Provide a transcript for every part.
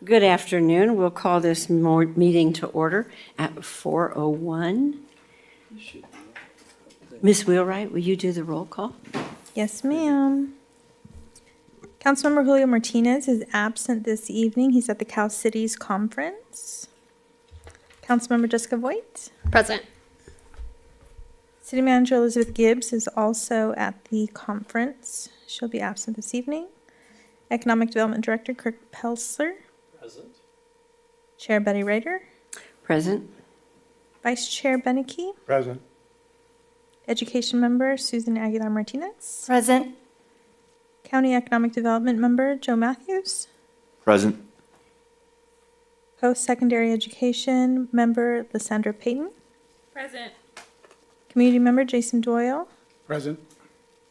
Good afternoon. We'll call this meeting to order at 4:01. Ms. Wheelwright, will you do the roll call? Yes, ma'am. Councilmember Julio Martinez is absent this evening. He's at the Cal Cities Conference. Councilmember Jessica Voigt. Present. City Manager Elizabeth Gibbs is also at the conference. She'll be absent this evening. Economic Development Director Kirk Pelsler. Present. Chair Betty Rader. Present. Vice Chair Beneke. Present. Education Member Susan Aguilar Martinez. Present. County Economic Development Member Joe Matthews. Present. Post-Secondary Education Member Lysandra Payton. Present. Community Member Jason Doyle. Present.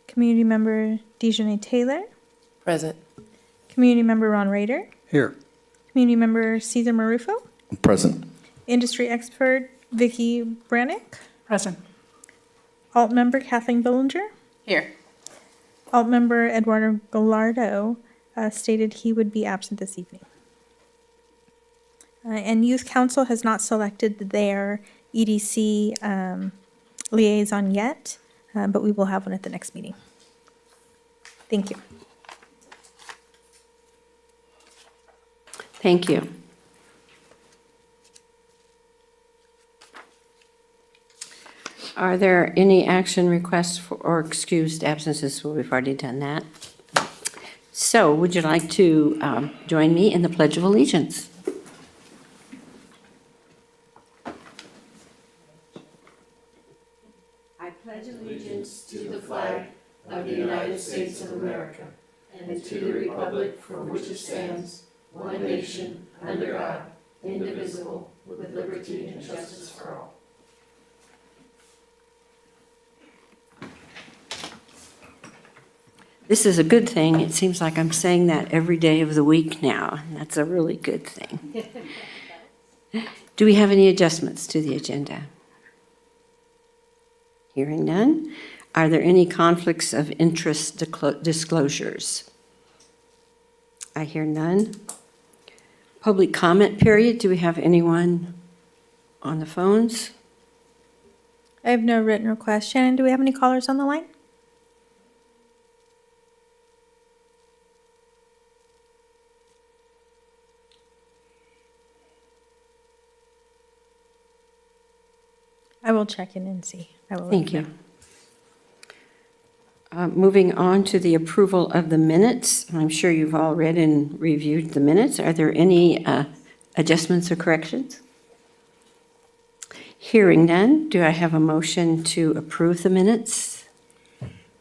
Community Member Dejanay Taylor. Present. Community Member Ron Rader. Here. Community Member Cesar Marufo. Present. Industry Expert Vicky Brannick. Present. Alt Member Kathleen Billinger. Here. Alt Member Eduardo Gallardo stated he would be absent this evening. And Youth Council has not selected their EDC liaison yet, but we will have one at the next meeting. Thank you. Thank you. Are there any action requests for, or excused absences? Well, we've already done that. So would you like to join me in the Pledge of Allegiance? I pledge allegiance to the flag of the United States of America and to the republic for which it stands, one nation, under God, indivisible, with liberty and justice for all. This is a good thing. It seems like I'm saying that every day of the week now. And that's a really good thing. Do we have any adjustments to the agenda? Hearing none. Are there any conflicts of interest disclosures? I hear none. Public comment period. Do we have anyone on the phones? I have no written request. Shannon, do we have any callers on the line? I will check in and see. I will. Thank you. Moving on to the approval of the minutes. I'm sure you've all read and reviewed the minutes. Are there any adjustments or corrections? Hearing none, do I have a motion to approve the minutes?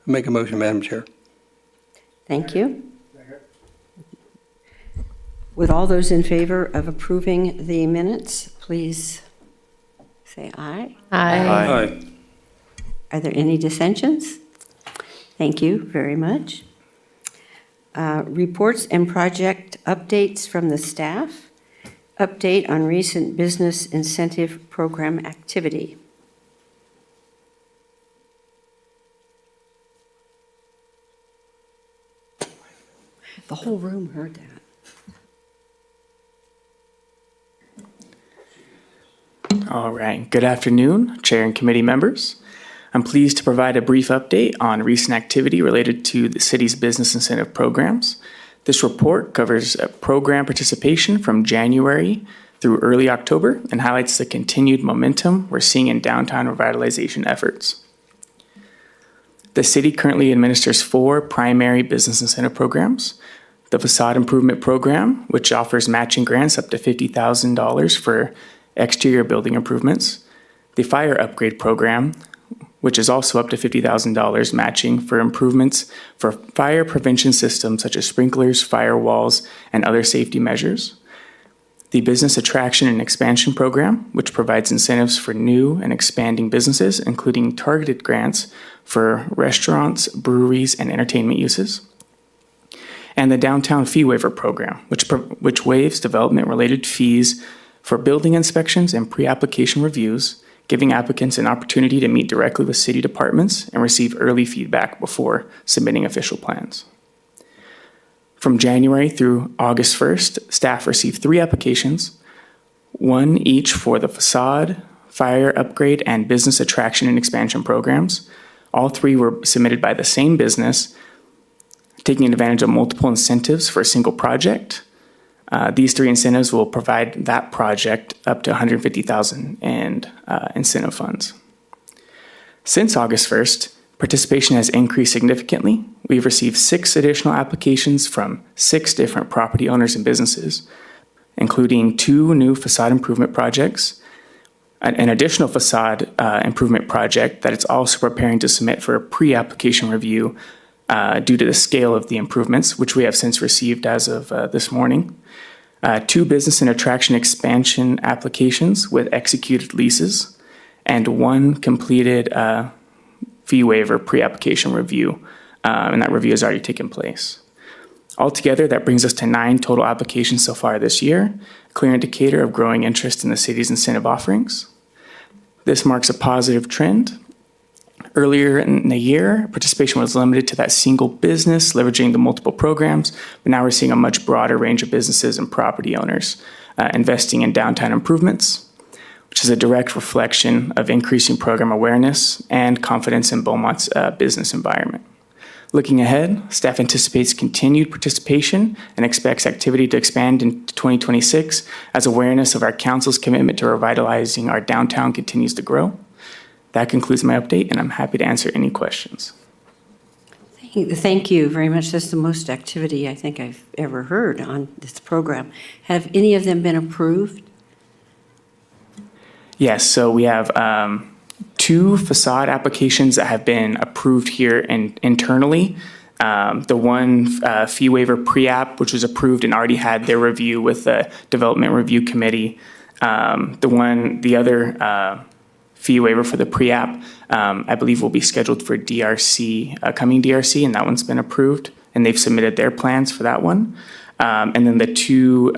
Make a motion, Madam Chair. Thank you. Would all those in favor of approving the minutes, please say aye. Aye. Are there any dissensions? Thank you very much. Reports and project updates from the staff. Update on recent business incentive program activity. The whole room heard that. All right. Good afternoon, Chair and committee members. I'm pleased to provide a brief update on recent activity related to the city's business incentive programs. This report covers program participation from January through early October and highlights the continued momentum we're seeing in downtown revitalization efforts. The city currently administers 4 primary business incentive programs. The Facade Improvement Program, which offers matching grants up to $50,000 for exterior building improvements. The Fire Upgrade Program, which is also up to $50,000 matching for improvements for fire prevention systems such as sprinklers, firewalls, and other safety measures. The Business Attraction and Expansion Program, which provides incentives for new and expanding businesses, including targeted grants for restaurants, breweries, and entertainment uses. And the Downtown Fee Waiver Program, which waives development-related fees for building inspections and pre-application reviews, giving applicants an opportunity to meet directly with city departments and receive early feedback before submitting official plans. From January through August 1st, staff received 3 applications, one each for the facade, fire upgrade, and business attraction and expansion programs. All 3 were submitted by the same business, taking advantage of multiple incentives for a single project. These 3 incentives will provide that project up to $150,000 in incentive funds. Since August 1st, participation has increased significantly. We've received 6 additional applications from 6 different property owners and businesses, including 2 new facade improvement projects, an additional facade improvement project that it's also preparing to submit for a pre-application review due to the scale of the improvements, which we have since received as of this morning. 2 business and attraction expansion applications with executed leases, and 1 completed fee waiver pre-application review, and that review has already taken place. Altogether, that brings us to 9 total applications so far this year, a clear indicator of growing interest in the city's incentive offerings. This marks a positive trend. Earlier in the year, participation was limited to that single business leveraging the multiple programs, but now we're seeing a much broader range of businesses and property owners investing in downtown improvements, which is a direct reflection of increasing program awareness and confidence in Beaumont's business environment. Looking ahead, staff anticipates continued participation and expects activity to expand in 2026 as awareness of our council's commitment to revitalizing our downtown continues to grow. That concludes my update, and I'm happy to answer any questions. Thank you very much. That's the most activity I think I've ever heard on this program. Have any of them been approved? Yes, so we have 2 facade applications that have been approved here internally. The one fee waiver pre-app, which was approved and already had their review with the Development Review Committee. The other fee waiver for the pre-app, I believe will be scheduled for DRC, coming DRC, and that one's been approved, and they've submitted their plans for that one. And then the 2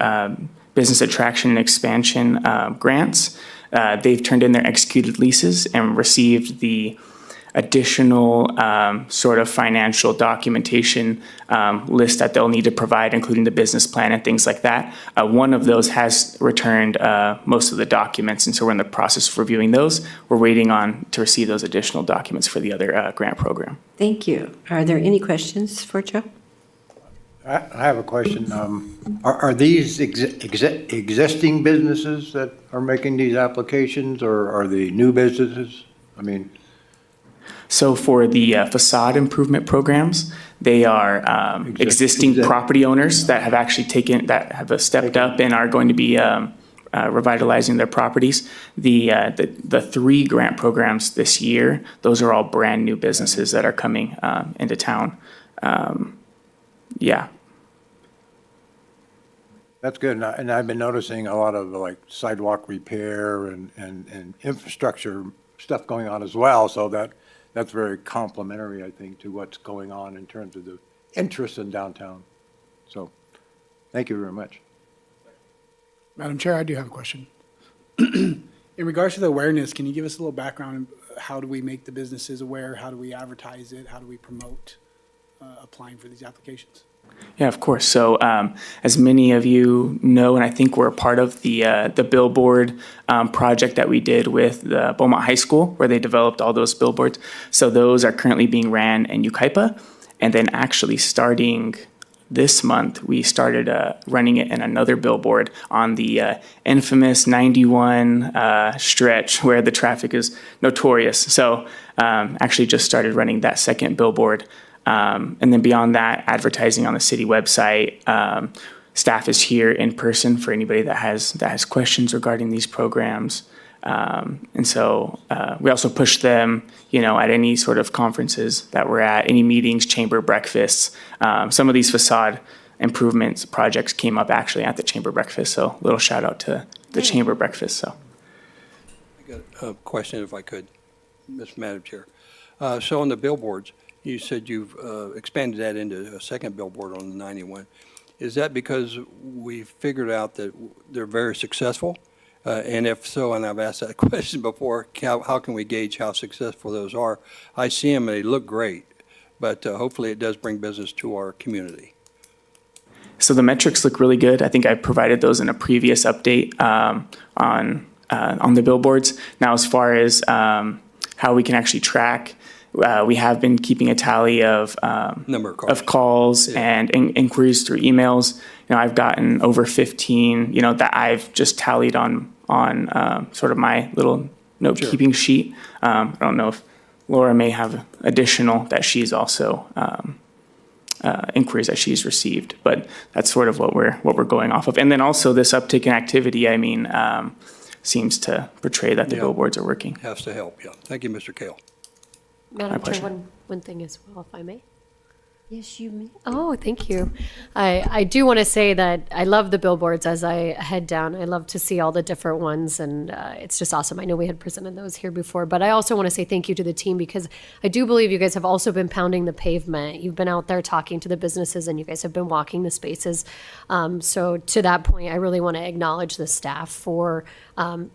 business attraction and expansion grants, they've turned in their executed leases and received the additional sort of financial documentation list that they'll need to provide, including the business plan and things like that. One of those has returned most of the documents, and so we're in the process of reviewing those. We're waiting on to receive those additional documents for the other grant program. Thank you. Are there any questions for Joe? I have a question. Are these existing businesses that are making these applications, or are they new businesses? I mean, So for the facade improvement programs, they are existing property owners that have actually that have stepped up and are going to be revitalizing their properties. The 3 grant programs this year, those are all brand new businesses that are coming into town. Yeah. that's good. And I've been noticing a lot of like sidewalk repair and infrastructure stuff going on as well. So that's very complimentary, I think, to what's going on in terms of the interest in downtown. So thank you very much. Madam Chair, I do have a question. In regards to the awareness, can you give us a little background? How do we make the businesses aware? How do we advertise it? How do we promote applying for these applications? Yeah, of course. So as many of you know, and I think we're a part of the billboard project that we did with the Beaumont High School, where they developed all those billboards. So those are currently being ran in Yucaipa. And then actually starting this month, we started running it in another billboard on the infamous 91 stretch where the traffic is notorious. So actually just started running that second billboard. And then beyond that, advertising on the city website. Staff is here in person for anybody that has questions regarding these programs. And so we also push them, at any sort of conferences that we're at, any meetings, chamber breakfasts. Some of these facade improvements projects came up actually at the chamber breakfast. So a little shout out to the chamber breakfast. So I got a question if I could, Madam Chair. So on the billboards, you said you've expanded that into a second billboard on the 91. Is that because we figured out that they're very successful And if so, and I've asked that question before, how can we gauge how successful those are? I see them and they look great, but hopefully it does bring business to our community. So the metrics look really good. I think I provided those in a previous update on the billboards. Now, as far as how we can actually track, we have been keeping a tally of Number of calls. calls and inquiries through emails. You know, I've gotten over 15. You know, that I've just tallied on sort of my little note-keeping sheet. I don't know if Laura may have additional that she's also inquiries that she's received, but that's sort of what we're going off of. And then also this uptick in activity, I mean, seems to portray that the Yeah. billboards are working. Has to help, yeah. Thank you, Mr. Kale. Madam Chair, pleasure. one thing as well, if I may. Yes, you may. Oh, thank you. I do want to say that I love the billboards as I head down. I love to see all the different ones, and it's just awesome. I know we had presented those here before, but I also want to say thank you to the team because I do believe you guys have also been pounding the pavement. You've been out there talking to the businesses, and you guys have been walking the spaces. So to that point, I really want to acknowledge the staff for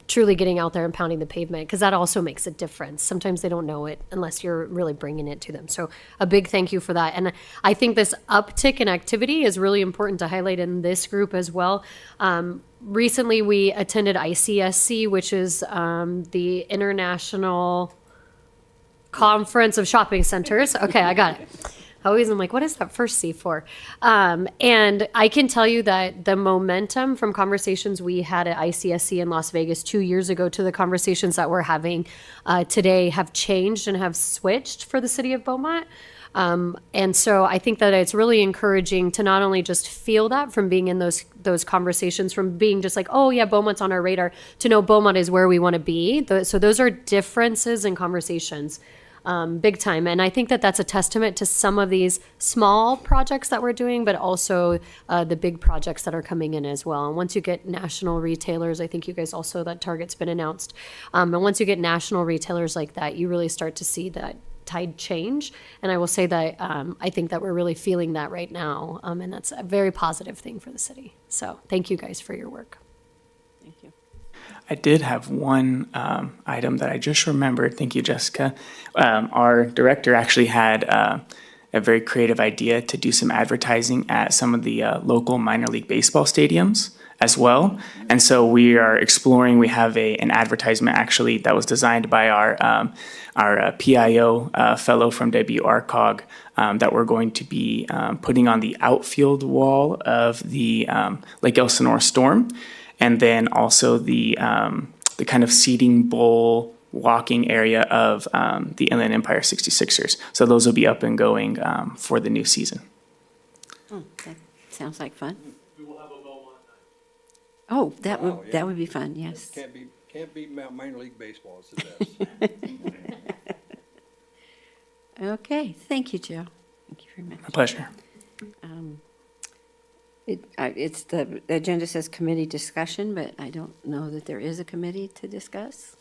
truly getting out there and pounding the pavement because that also makes a difference. Sometimes they don't know it unless you're really bringing it to them. So a big thank you for that. And I think this uptick in activity is really important to highlight in this group as well. Recently, we attended ICSC, which is the International Conference of Shopping Centers. Okay, I got it. Always, I'm like, what is that first C for? And I can tell you that the momentum from conversations we had at ICSC in Las Vegas 2 years ago to the conversations that we're having today have changed and have switched for the city of Beaumont. And so I think that it's really encouraging to not only just feel that from being in those conversations, from being just like, oh yeah, Beaumont's on our radar, to know Beaumont is where we want to be. So those are differences in conversations. Big time. And I think that that's a testament to some of these small projects that we're doing, but also the big projects that are coming in as well. And once you get national retailers, I think you guys also, that target's been announced. And once you get national retailers like that, you really start to see that tide change. And I will say that I think that we're really feeling that right now. And that's a very positive thing for the city. So thank you guys for your work. Thank you. I did have one item that I just remembered. Thank you, Jessica. Our director actually had a very creative idea to do some advertising at some of the local minor league baseball stadiums as well. And so we are exploring, we have an advertisement actually that was designed by our PIO fellow from WRCOG that we're going to be putting on the outfield wall of the Lake Elsinore Storm. And then also the kind of seating bowl walking area of the Inland Empire 66ers. So those will be up and going for the new season. Oh, that sounds like fun. We will have a Beaumont night. Oh, that would be fun, yes. Can't beat minor league baseball. It's the best. Okay, thank you, Joe. Thank you very much. My pleasure. The agenda says committee discussion, but I don't know that there is a committee to discuss.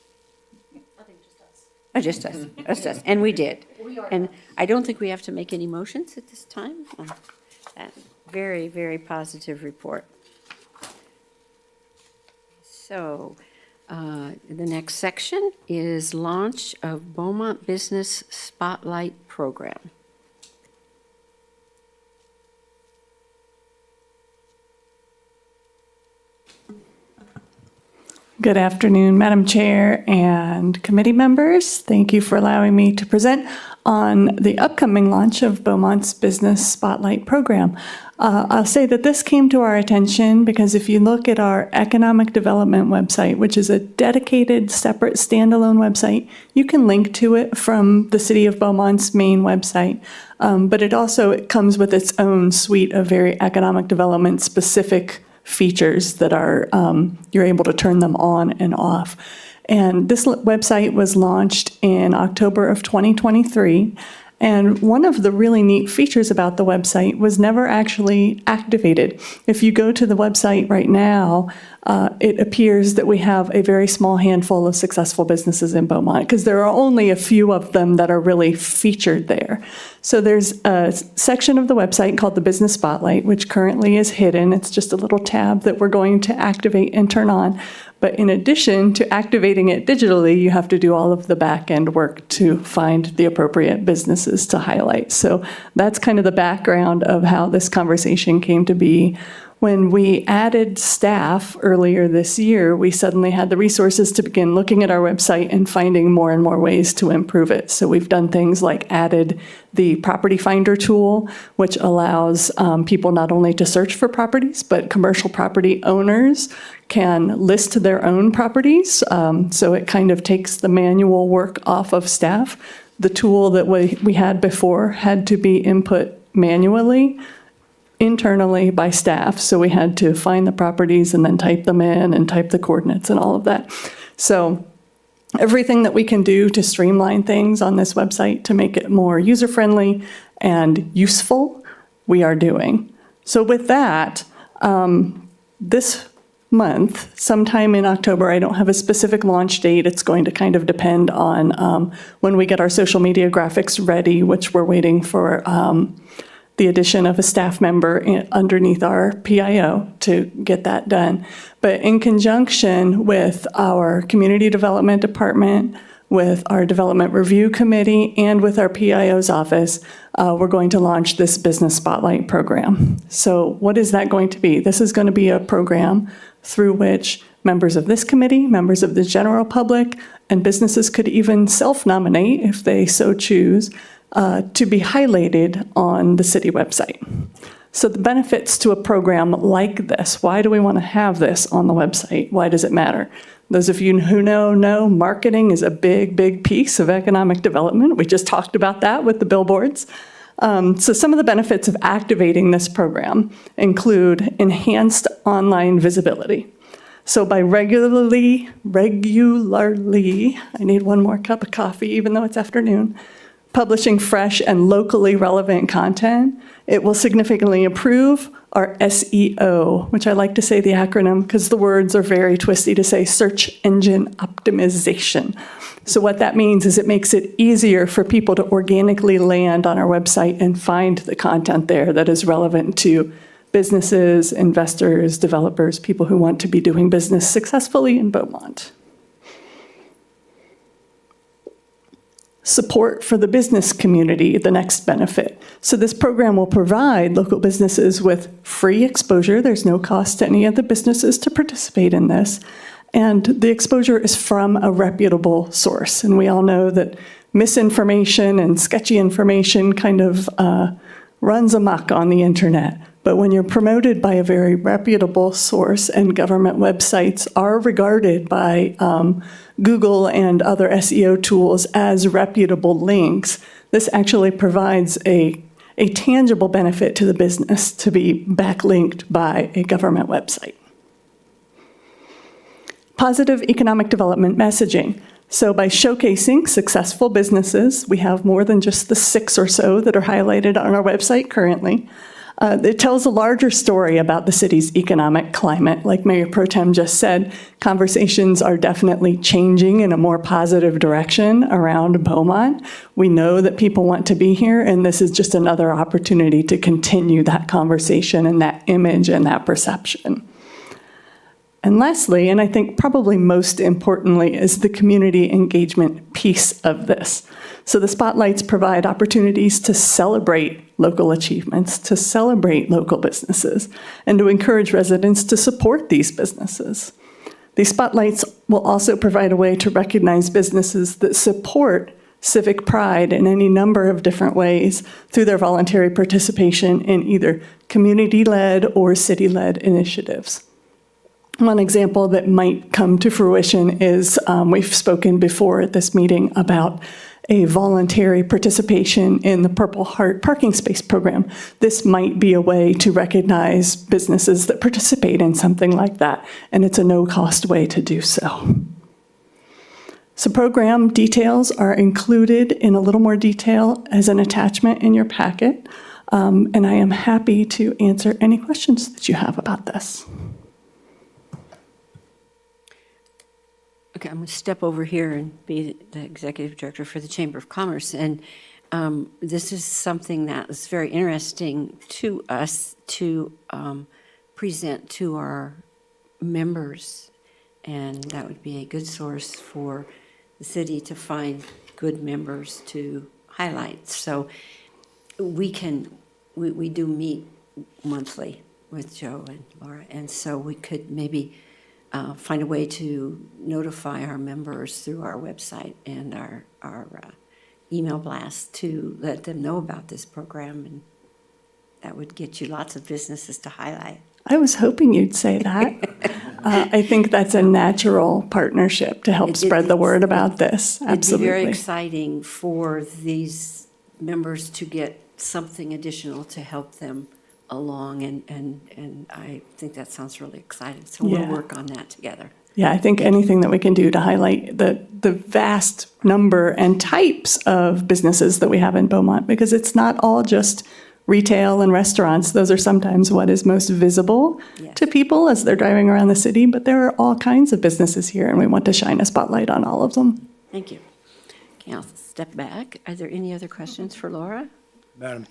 I think just us. Oh, just us, just us, and we did. And I don't think we have to make any motions at this time. That very, very positive report. So, the next section is launch of Beaumont Business Spotlight Program. Good afternoon, Madam Chair and committee members. Thank you for allowing me to present on the upcoming launch of Beaumont's Business Spotlight Program. I'll say that this came to our attention because if you look at our economic development website, which is a dedicated, separate, standalone website, you can link to it from the City of Beaumont's main website. But it comes with its own suite of very economic development specific features that are you're able to turn them on and off. And this website was launched in October of 2023. And one of the really neat features about the website was never actually activated. If you go to the website right now, it appears that we have a very small handful of successful businesses in Beaumont because there are only a few of them that are really featured there. So there's a section of the website called the Business Spotlight, which currently is hidden. It's just a little tab that we're going to activate and turn on. But in addition to activating it digitally, you have to do all of the back-end work to find the appropriate businesses to highlight. So that's kind of the background of how this conversation came to be. When we added staff earlier this year, we suddenly had the resources to begin looking at our website and finding more and more ways to improve it. So we've done things like added the property finder tool, which allows people not only to search for properties, but commercial property owners can list their own properties. So it kind of takes the manual work off of staff. The tool that we had before had to be input manually internally by staff. So we had to find the properties and then type them in and type the coordinates and all of that. So everything that we can do to streamline things on this website to make it more user-friendly and useful, we are doing. So with that, this month, sometime in October, I don't have a specific launch date. It's going to kind of depend on when we get our social media graphics ready, which we're waiting for the addition of a staff member underneath our PIO to get that done. But in conjunction with our community development department, with our development review committee, and with our PIO's office, we're going to launch this Business Spotlight program. So what is that going to be? This is going to be a program through which members of this committee, members of the general public, and businesses could even self-nominate if they so choose, to be highlighted on the city website. So the benefits to a program like this, why do we want to have this on the website? Why does it matter? Those of you who know marketing is a big, big piece of economic development. We just talked about that with the billboards. So some of the benefits of activating this program include enhanced online visibility. So by regularly, I need one more cup of coffee, even though it's afternoon, publishing fresh and locally relevant content, it will significantly improve our SEO, which I like to say the acronym because the words are very twisty to say, search engine optimization. So what that means is it makes it easier for people to organically land on our website and find the content there that is relevant to businesses, investors, developers, people who want to be doing business successfully in Beaumont. Support for the business community, the next benefit. So this program will provide local businesses with free exposure. There's no cost to any of the businesses to participate in this. And the exposure is from a reputable source. And we all know that misinformation and sketchy information kind of runs amok on the internet. But when you're promoted by a very reputable source, and government websites are regarded by Google and other SEO tools as reputable links, this actually provides a tangible benefit to the business to be backlinked by a government website. Positive economic development messaging. So by showcasing successful businesses, we have more than just the 6 or so that are highlighted on our website currently. It tells a larger story about the city's economic climate. Like Mayor Pro Tem just said, conversations are definitely changing in a more positive direction around Beaumont. We know that people want to be here, and this is just another opportunity to continue that conversation and that image and that perception. And lastly, and I think probably most importantly, is the community engagement piece of this. So the spotlights provide opportunities to celebrate local achievements, to celebrate local businesses, and to encourage residents to support these businesses. These spotlights will also provide a way to recognize businesses that support civic pride in any number of different ways through their voluntary participation in either community-led or city-led initiatives. One example that might come to fruition is we've spoken before at this meeting about a voluntary participation in the Purple Heart parking space program. This might be a way to recognize businesses that participate in something like that, and it's a no-cost way to do so. So program details are included in a little more detail as an attachment in your packet, and I am happy to answer any questions that you have about this. Okay, I'm going to step over here and be the executive director for the Chamber of Commerce. And this is something that is very interesting to us to present to our members And that would be a good source for the city to find good members to highlight. So we do meet monthly with Joe and Laura, and so we could maybe find a way to notify our members through our website and our email blast to let them know about this program, and that would get you lots of businesses to highlight. I was hoping you'd say that. I think that's a natural partnership to help spread the word about this. It'd be very Absolutely. exciting for these members to get something additional to help them along, and I think that sounds really exciting. So we'll Yeah. work on that together. Yeah, I think anything that we can do to highlight the vast number and types of businesses that we have in Beaumont, because it's not all just retail and restaurants. Those are sometimes what is most visible Yes. to people as they're driving around the city, but there are all kinds of businesses here, and we want to shine a spotlight on all of them. Thank you. Okay, I'll step back. Are there any other questions for Laura? Madam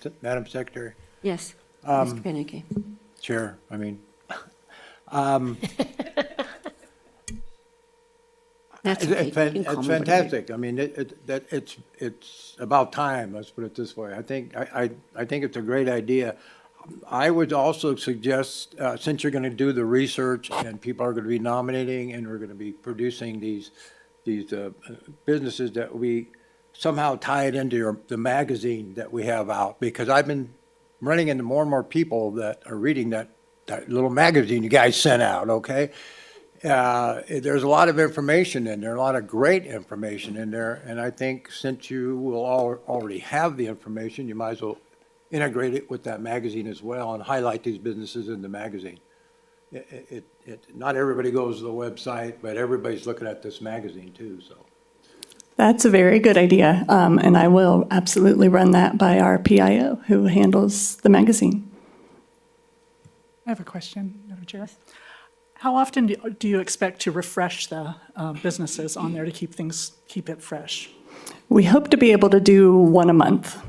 Secretary, Yes, Mr. Beneke. Chair, I mean, That's okay. You can call it's me whatever you- fantastic. I mean, it's about time, let's put it this way. I think it's a great idea. I would also suggest, since you're going to do the research and people are going to be nominating and we're going to be producing these businesses, that we somehow tie it into the magazine that we have out, because I've been running into more and more people that are reading that little magazine you guys sent out, okay? There's a lot of information in there, a lot of great information in there, and I think since you will already have the information, you might as well integrate it with that magazine as well and highlight these businesses in the magazine. Not everybody goes to the website, but everybody's looking at this magazine too, so. That's a very good idea, and I will absolutely run that by our PIO, who handles the magazine. I have a question, Madam Chair. How often do you expect to refresh the businesses on there to keep it fresh? We hope to be able to do one a month,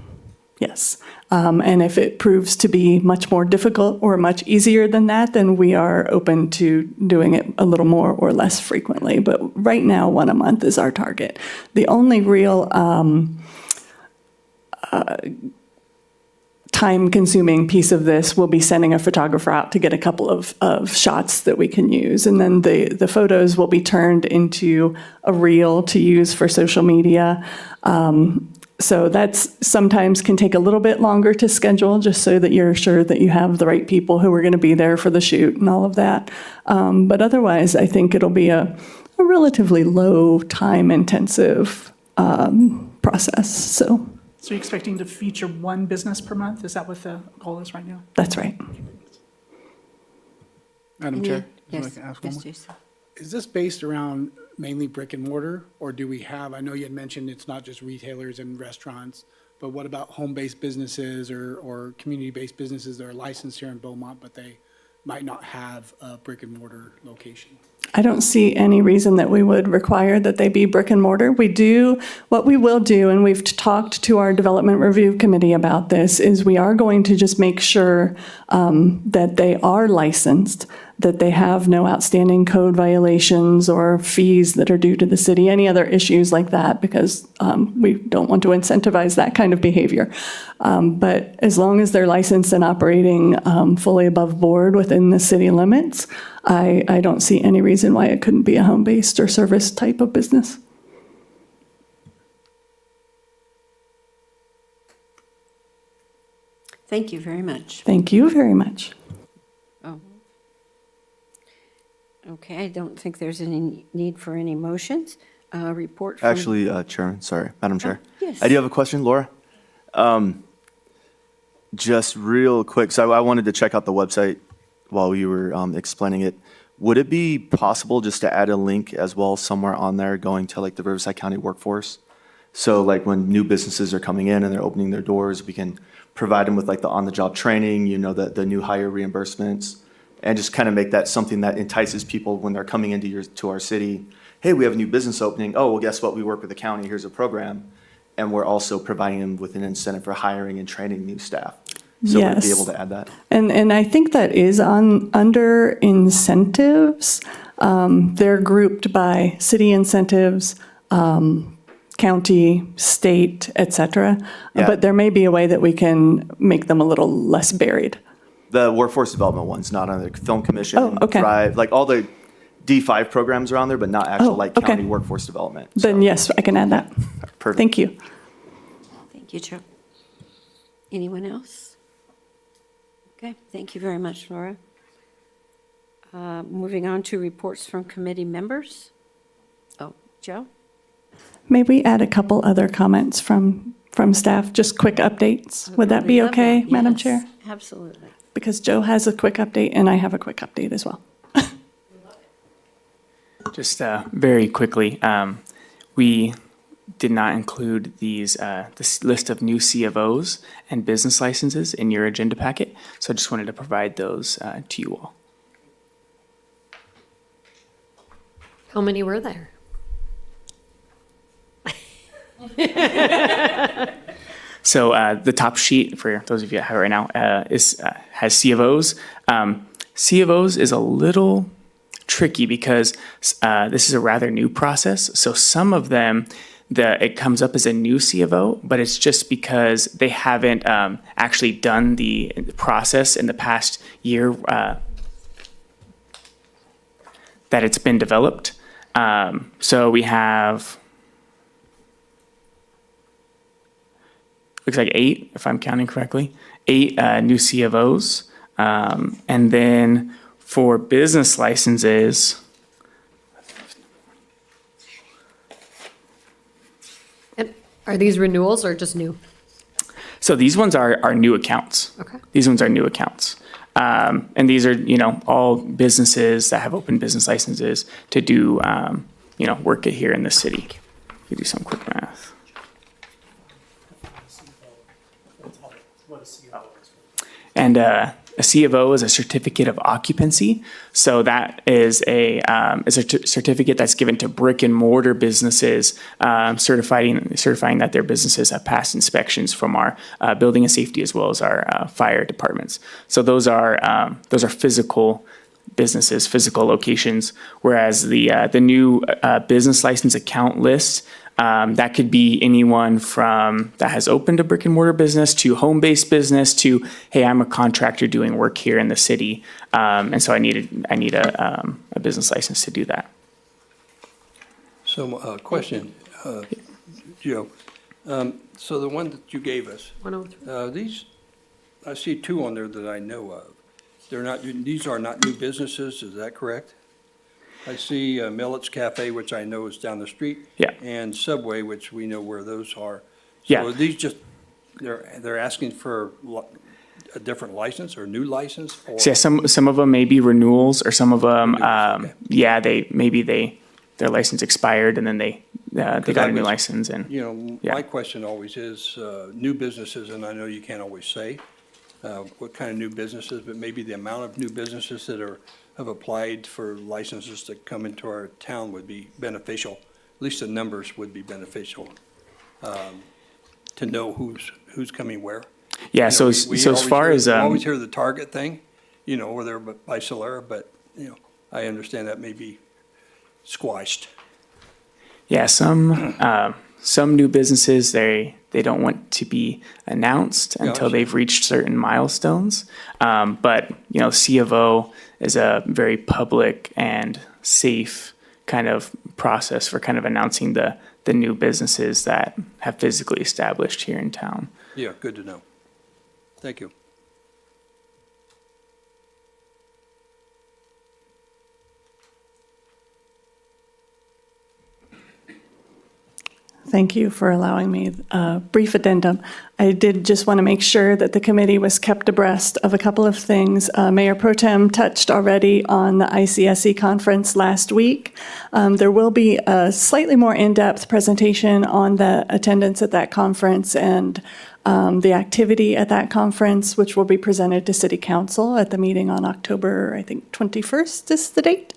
yes. And if it proves to be much more difficult or much easier than that, then we are open to doing it a little more or less frequently. But right now, one a month is our target. The only real time-consuming piece of this will be sending a photographer out to get a couple of shots that we can use. And then the photos will be turned into a reel to use for social media. So that's sometimes can take a little bit longer to schedule, just so that you're sure that you have the right people who are going to be there for the shoot and all of that. But otherwise, I think it'll be a relatively low time-intensive process. So So you're expecting to feature one business per month? Is that what the goal is right now? that's right. Madam Chair, if I Yes, can ask one yes, more. Jason. Is this based around mainly brick and mortar, or do we have, I know you had mentioned it's not just retailers and restaurants, but what about home-based businesses or community-based businesses that are licensed here in Beaumont, but they might not have a brick and mortar location? I don't see any reason that we would require that they be brick and mortar. What we will do, and we've talked to our development review committee about this, is we are going to just make sure that they are licensed, that they have no outstanding code violations or fees that are due to the city, any other issues like that, because we don't want to incentivize that kind of behavior. But as long as they're licensed and operating fully above board within the city limits, I don't see any reason why it couldn't be a home-based or service type of business. Thank you very much. Thank you very much. Oh. Okay, I don't think there's any need for any motions. Report from... Actually, Chairman, sorry, Madam Chair. yes. I do have a question, Laura. Just real quick, so I wanted to check out the website while you were explaining it. Would it be possible just to add a link as well somewhere on there going to like the Riverside County workforce? So like when new businesses are coming in and they're opening their doors, we can provide them with like the on-the-job training, the new hire reimbursements, and just kind of make that something that entices people when they're coming to our city. Hey, we have a new business opening. Oh, well, guess what? We work with the county. Here's a program. And we're also providing them with an incentive for hiring and training new staff. So we'd be Yes. able to add that. And I think that is under incentives. They're grouped by city incentives, county, state, et cetera. Yeah. But there may be a way that we can make them a little less buried. The workforce development one's not on the film commission. Oh, okay. Drive, like all the D5 programs are on there, but not actual Oh, like okay. county workforce development. Then yes, I can add that. Perfect. Thank you. Thank you, Joe. Anyone else? Okay, thank you very much, Laura. Moving on to reports from committee members. Oh, Joe? May we add a couple other comments from staff, just quick updates? Would that be Love okay, that. Madam Yes, Chair? Absolutely. Because Joe has a quick update and I have a quick update as well. Just very quickly, we did not include this list of new C of Os and business licenses in your agenda packet, so I just wanted to provide those to you all. How many were there? So the top sheet, for those of you that have it right now, has C of Os. C of Os is a little tricky because this is a rather new process. So some of them, it comes up as a new C of O, but it's just because they haven't actually done the process in the past year that it's been developed. So we have, looks like 8, if I'm counting correctly, 8 new C of Os. And then for business licenses, And are these renewals or just new? so these ones are new accounts. Okay. These ones are new accounts. And these are, all businesses that have open business licenses to do, work here in the city. We do some quick math. And a C of O is a certificate of occupancy. So that is a certificate that's given to brick and mortar businesses, certifying that their businesses have passed inspections from our building and safety as well as our fire departments. So those are physical businesses, physical locations. Whereas the new business license account list. That could be anyone from that has opened a brick and mortar business to home-based business to, hey, I'm a contractor doing work here in the city, and so I need a business license to do that. So, question, Joe. So the one that you gave us, 103. these, I see 2 on there that I know of. These are not new businesses, is that correct? I see Millet's Cafe, which I know is down the street. Yeah. And Subway, which we know where those are. Yeah. So are these just, they're asking for a different license or new license? Or So yeah, some of them may be renewals, or some of them, Renewals, okay. yeah, their license expired and then they got I a new was- license and. Yeah. My question always is, new businesses, and I know you can't always say what kind of new businesses, but maybe the amount of new businesses that have applied for licenses to come into our town would be beneficial. At least the numbers would be beneficial, to know who's coming where. Yeah, so We as always far hear- as, we always hear the Target thing, over there by Solera, but, I understand that may be squashed. yeah, some new businesses, they don't want to be announced until Gotcha. they've reached certain milestones. But, C of O is a very public and safe kind of process for kind of announcing the new businesses that have physically established here in town. Yeah, good to know. Thank you. Thank you for allowing me a brief addendum. I did just want to make sure that the committee was kept abreast of a couple of things. Mayor Pro Tem touched already on the ICSE conference last week. There will be a slightly more in-depth presentation on the attendance at that conference and the activity at that conference, which will be presented to City Council at the meeting on October, I think, 21st is the date.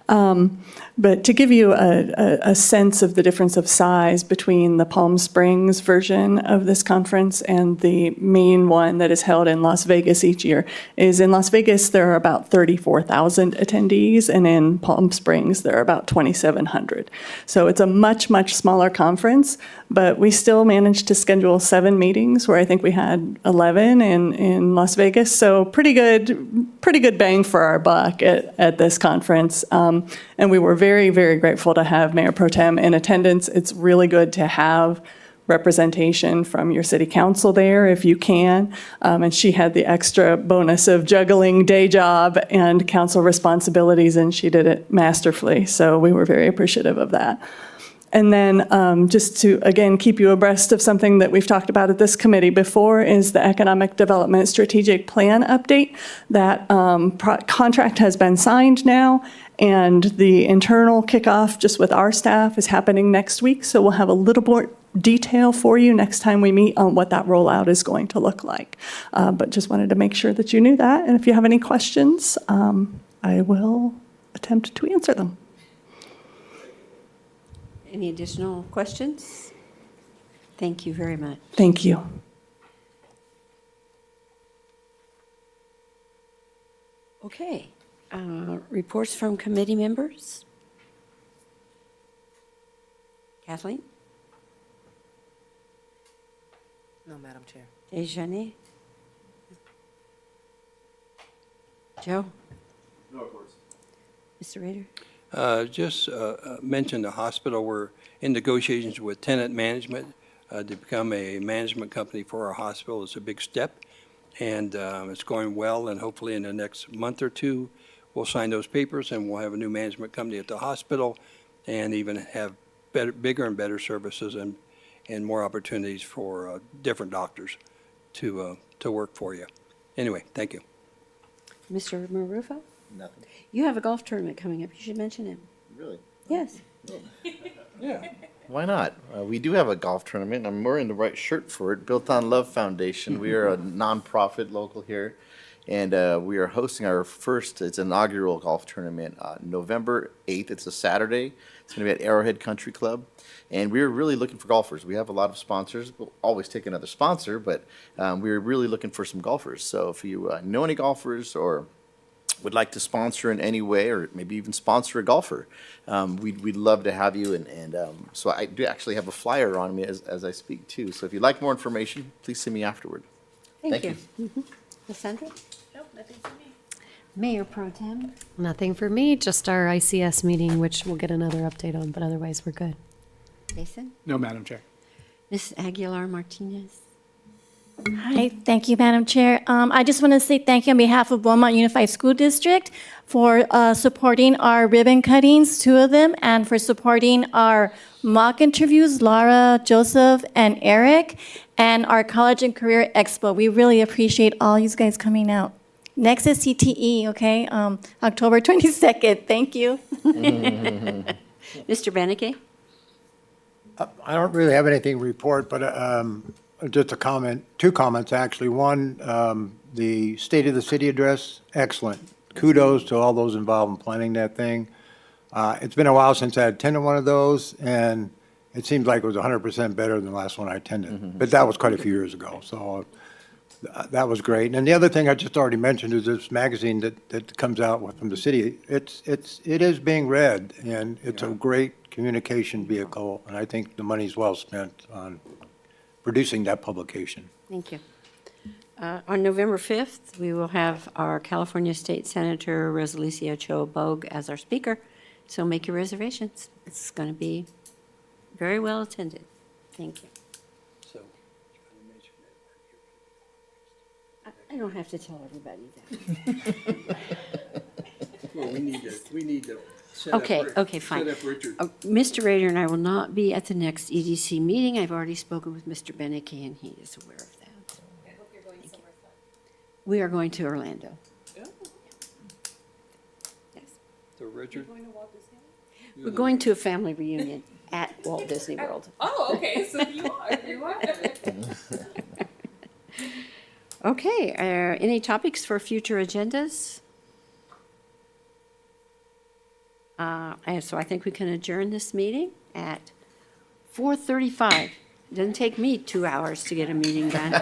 But to give you a sense of the difference of size between the Palm Springs version of this conference and the main one that is held in Las Vegas each year, is in Las Vegas there are about 34,000 attendees, and in Palm Springs there are about 2,700. So it's a much, much smaller conference, but we still managed to schedule 7 meetings, where I think we had 11 in Las Vegas. So pretty good bang for our buck at this conference. And we were very, very grateful to have Mayor Pro Tem in attendance. It's really good to have representation from your city council there if you can. And she had the extra bonus of juggling day job and council responsibilities, and she did it masterfully. So we were very appreciative of that. And then just to, again, keep you abreast of something that we've talked about at this committee before is the Economic Development Strategic Plan update. That contract has been signed now, and the internal kickoff just with our staff is happening next week. So we'll have a little more detail for you next time we meet on what that rollout is going to look like. But just wanted to make sure that you knew that. And if you have any questions, I will attempt to answer them. Any additional questions? Thank you very much. Thank you. Okay, reports from committee members? Kathleen? No, Madam Chair. Dejane? Joe? No reports. Mr. Rader? Just mention the hospital. We're in negotiations with tenant management to become a management company for our hospital. It's a big step, and it's going well, and hopefully in the next month or two, we'll sign those papers, and we'll have a new management company at the hospital, and even have bigger and better services and more opportunities for different doctors to work for you. Anyway, thank you. Mr. Marufo? Nothing. You have a golf tournament coming up. You should mention it. Really? Yes. Why not? We do have a golf tournament. I'm wearing the right shirt for it. Built on Love Foundation. We are a nonprofit local here, and we are hosting our first. It's inaugural golf tournament November 8th. It's a Saturday. It's going to be at Arrowhead Country Club, and we're really looking for golfers. We have a lot of sponsors. We'll always take another sponsor, but we're really looking for some golfers. So if you know any golfers or would like to sponsor in any way, or maybe even sponsor a golfer, we'd love to have you. And so I do actually have a flyer on me as I speak too. So if you'd like more information, please see me afterward. Thank you. Cassandra? Nope, nothing for me. Mayor Pro Tem? Nothing for me, just our ICS meeting, which we'll get another update on, but otherwise we're good. Jason? No, Madam Chair. Ms. Aguilar Martinez? Hi, thank you, Madam Chair. I just want to say thank you on behalf of Beaumont Unified School District for supporting our ribbon cuttings, 2 of them, and for supporting our mock interviews, Laura, Joseph, and Eric, and our College and Career Expo. We really appreciate all you guys coming out. Next is CTE, okay? October 22nd. Thank you. Mr. Beneke? I don't really have anything to report, but just a comment, 2 comments actually. One, the State of the City address, excellent. Kudos to all those involved in planning that thing. It's been a while since I attended one of those, and it seems like it was 100% better than the last one I attended. But that was quite a few years ago, so that was great. And the other thing I just already mentioned is this magazine that comes out from the city. It is being read, and it's a great communication vehicle, and I think the money's well spent on producing that publication. Thank you. On November 5th, we will have our California State Senator Rosalicia Cho Bogue as our speaker, so make your reservations. It's going to be very well attended. Thank you. So, I don't have to tell everybody that. well, we need to set up. Okay, fine. Set up Richard. Mr. Rader and I will not be at the next EDC meeting. I've already spoken with Mr. Beneke, and he is aware of that. I hope you're going somewhere fun. We are going to Orlando. Yes. So Richard? We're going to a family reunion at Walt Disney World. Oh, okay, so you are. Okay, any topics for future agendas? And so I think we can adjourn this meeting at 4:35. It doesn't take me 2 hours to get a meeting done.